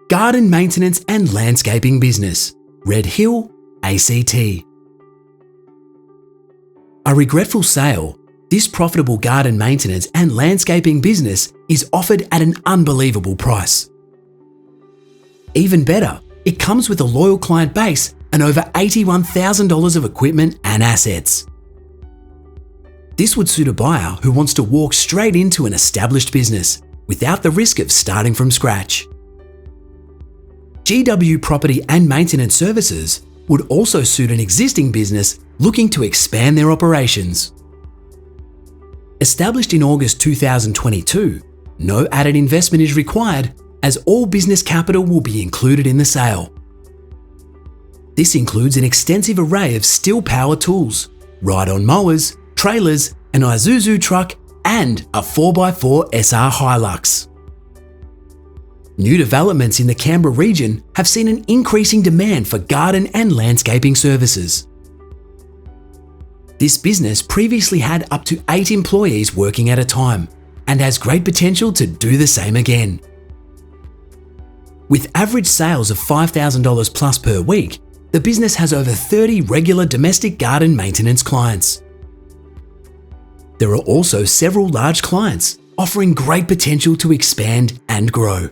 garden maintenance and landscaping business, Redhill, ACT. A regretful sale, this profitable garden maintenance and landscaping business is offered at an unbelievable price. Even better, it comes with a loyal client base and over $81,000 of equipment and assets. This would suit a buyer who wants to walk straight into an established business without the risk of starting from scratch. GW Property and Maintenance Services would also suit an existing business looking to expand their operations. Established in August 2022, no added investment is required as all business capital will be included in the sale. This includes an extensive array of steel power tools, ride-on mowers, trailers, an Isuzu truck, and a 4x4 SR Hilux. New developments in the Canberra region have seen an increasing demand for garden and landscaping services. This business previously had up to 8 employees working at a time and has great potential to do the same again. With average sales of $5,000 plus per week, the business has over 30 regular domestic garden maintenance clients. There are also several large clients offering great potential to expand and grow.